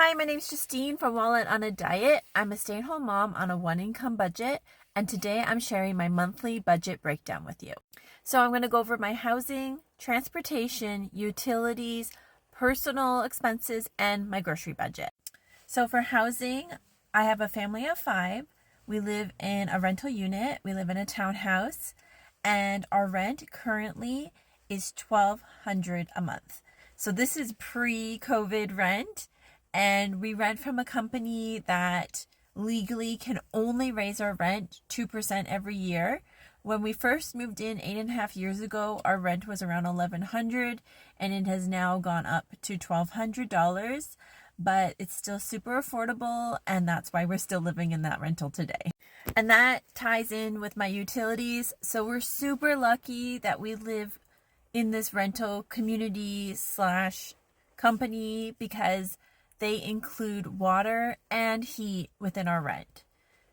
Hi, my name's Justine from Wallet on a Diet. I'm a stay-at-home mom on a one-income budget, and today I'm sharing my monthly budget breakdown with you. So I'm going to go over my housing, transportation, utilities, personal expenses, and my grocery budget. So for housing, I have a family of 5. We live in a rental unit. We live in a townhouse, and our rent currently is $1,200 a month. So this is pre-COVID rent. And we rent from a company that legally can only raise our rent 2% every year. When we first moved in 8.5 years ago, our rent was around $1,100 and it has now gone up to $1,200, but it's still super affordable, and that's why we're still living in that rental today. And that ties in with my utilities. So we're super lucky that we live in this rental community slash company because they include water and heat within our rent.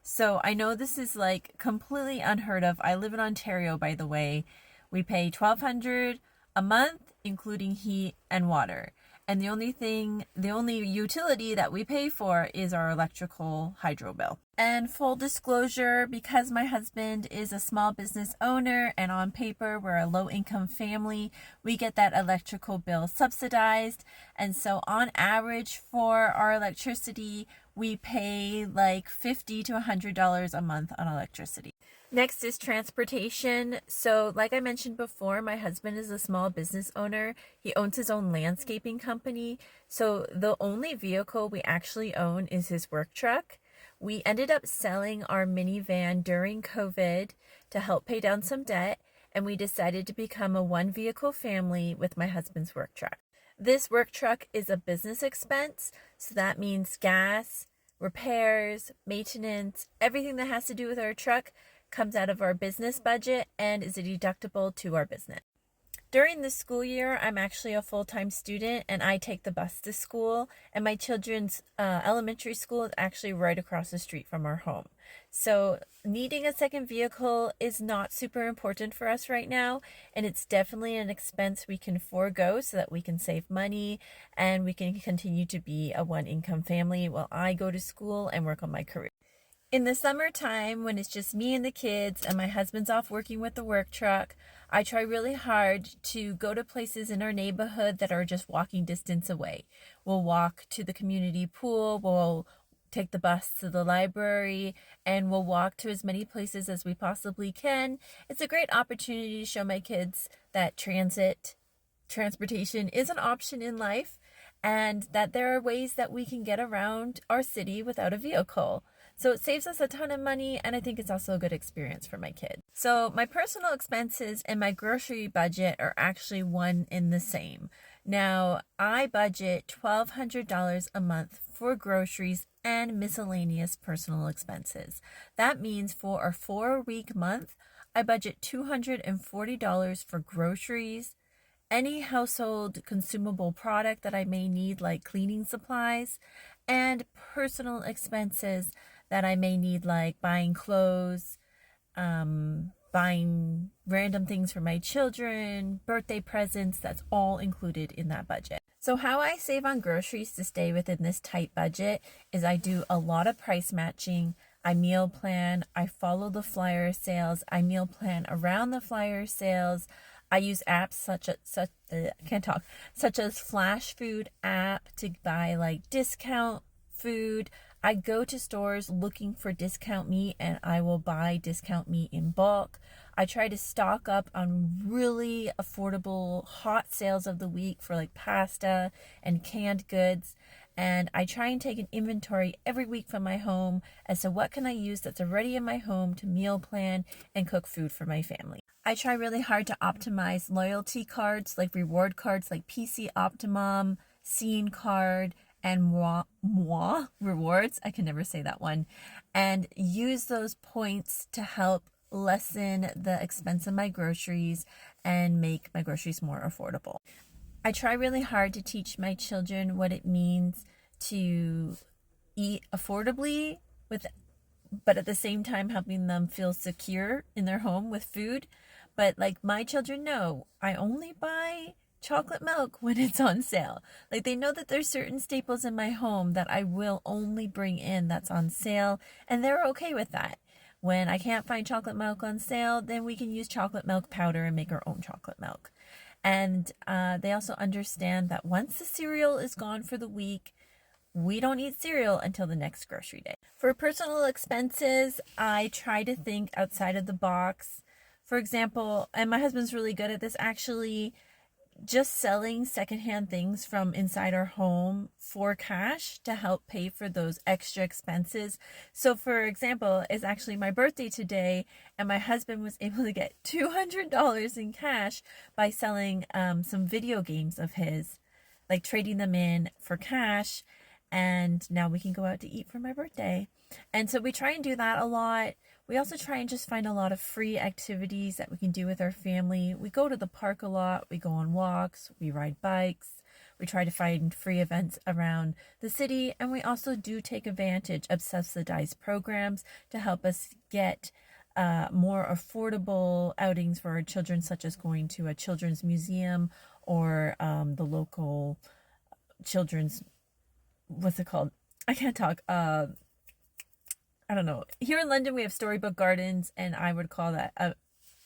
So I know this is like completely unheard of. I live in Ontario, by the way. We pay $1,200 a month, including heat and water. And the only utility that we pay for is our electrical hydro bill. And full disclosure, because my husband is a small business owner and on paper we're a low income family, we get that electrical bill subsidized. And so on average for our electricity, we pay like $50 to $100 a month on electricity. Next is transportation. So like I mentioned before, my husband is a small business owner. He owns his own landscaping company. So the only vehicle we actually own is his work truck. We ended up selling our minivan during COVID to help pay down some debt, and we decided to become a one vehicle family with my husband's work truck. This work truck is a business expense, so that means gas, repairs, maintenance, everything that has to do with our truck comes out of our business budget and is a deductible to our business. During the school year, I'm actually a full-time student and I take the bus to school, and my children's elementary school is actually right across the street from our home. So needing a second vehicle is not super important for us right now, and it's definitely an expense we can forego so that we can save money and we can continue to be a one-income family while I go to school and work on my career. In the summertime, when it's just me and the kids and my husband's off working with the work truck, I try really hard to go to places in our neighborhood that are just walking distance away. We'll walk to the community pool, we'll take the bus to the library, and we'll walk to as many places as we possibly can. It's a great opportunity to show my kids that transportation is an option in life, and that there are ways that we can get around our city without a vehicle. So it saves us a ton of money, and I think it's also a good experience for my kids. So my personal expenses and my grocery budget are actually one and the same. Now, I budget $1,200 a month for groceries and miscellaneous personal expenses. That means for a 4-week month, I budget $240 for groceries, any household consumable product that I may need, like cleaning supplies, and personal expenses that I may need, like buying clothes, buying random things for my children, birthday presents. That's all included in that budget. So how I save on groceries to stay within this tight budget is I do a lot of price matching. I meal plan, I follow the flyer sales, I meal plan around the flyer sales. I use apps such as Flash Food app to buy like discount food. I go to stores looking for discount meat and I will buy discount meat in bulk. I try to stock up on really affordable hot sales of the week for like pasta and canned goods. And I try and take an inventory every week from my home as to what can I use that's already in my home to meal plan and cook food for my family. I try really hard to optimize loyalty cards, like reward cards like PC Optimum, Scene Card, and Moi Rewards. I can never say that one. And use those points to help lessen the expense of my groceries and make my groceries more affordable. I try really hard to teach my children what it means to eat affordably but at the same time helping them feel secure in their home with food. But like my children know, I only buy chocolate milk when it's on sale. Like, they know that there's certain staples in my home that I will only bring in that's on sale, and they're okay with that. When I can't find chocolate milk on sale, then we can use chocolate milk powder and make our own chocolate milk. And they also understand that once the cereal is gone for the week, we don't eat cereal until the next grocery day. For personal expenses, I try to think outside of the box. For example, and my husband's really good at this actually, just selling secondhand things from inside our home for cash to help pay for those extra expenses. So for example, it's actually my birthday today, and my husband was able to get $200 in cash by selling some video games of his, like trading them in for cash, and now we can go out to eat for my birthday. And so we try and do that a lot. We also try and just find a lot of free activities that we can do with our family. We go to the park a lot, we go on walks, we ride bikes, we try to find free events around the city, and we also do take advantage of subsidized programs to help us get more affordable outings for our children, such as going to a children's museum or the local children's, what's it called? I can't talk. I don't know. Here in London, we have Storybook Gardens, and I would call that a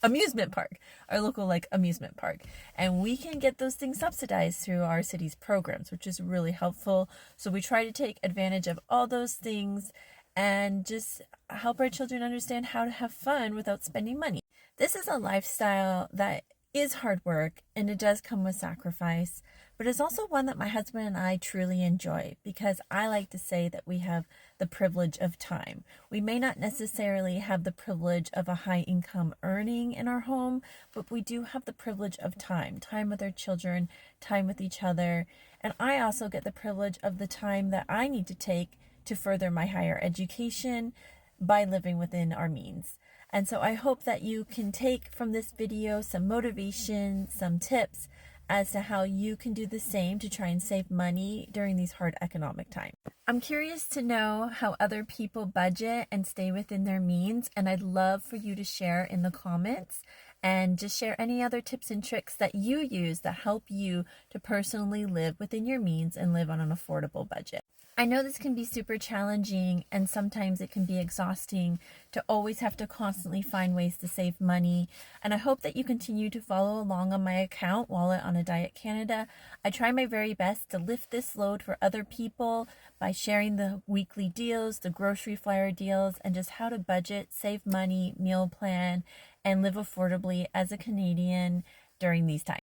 amusement park, our local like amusement park. And we can get those things subsidized through our city's programs, which is really helpful. So we try to take advantage of all those things and just help our children understand how to have fun without spending money. This is a lifestyle that is hard work, and it does come with sacrifice, but it's also one that my husband and I truly enjoy, because I like to say that we have the privilege of time. We may not necessarily have the privilege of a high income earning in our home, but we do have the privilege of time with our children, time with each other. And I also get the privilege of the time that I need to take to further my higher education by living within our means. And so I hope that you can take from this video some motivation, some tips as to how you can do the same to try and save money during these hard economic times. I'm curious to know how other people budget and stay within their means, and I'd love for you to share in the comments and just share any other tips and tricks that you use that help you to personally live within your means and live on an affordable budget. I know this can be super challenging, and sometimes it can be exhausting to always have to constantly find ways to save money. And I hope that you continue to follow along on my account, Wallet on a Diet Canada. I try my very best to lift this load for other people by sharing the weekly deals, the grocery flyer deals, and just how to budget, save money, meal plan, and live affordably as a Canadian during these times.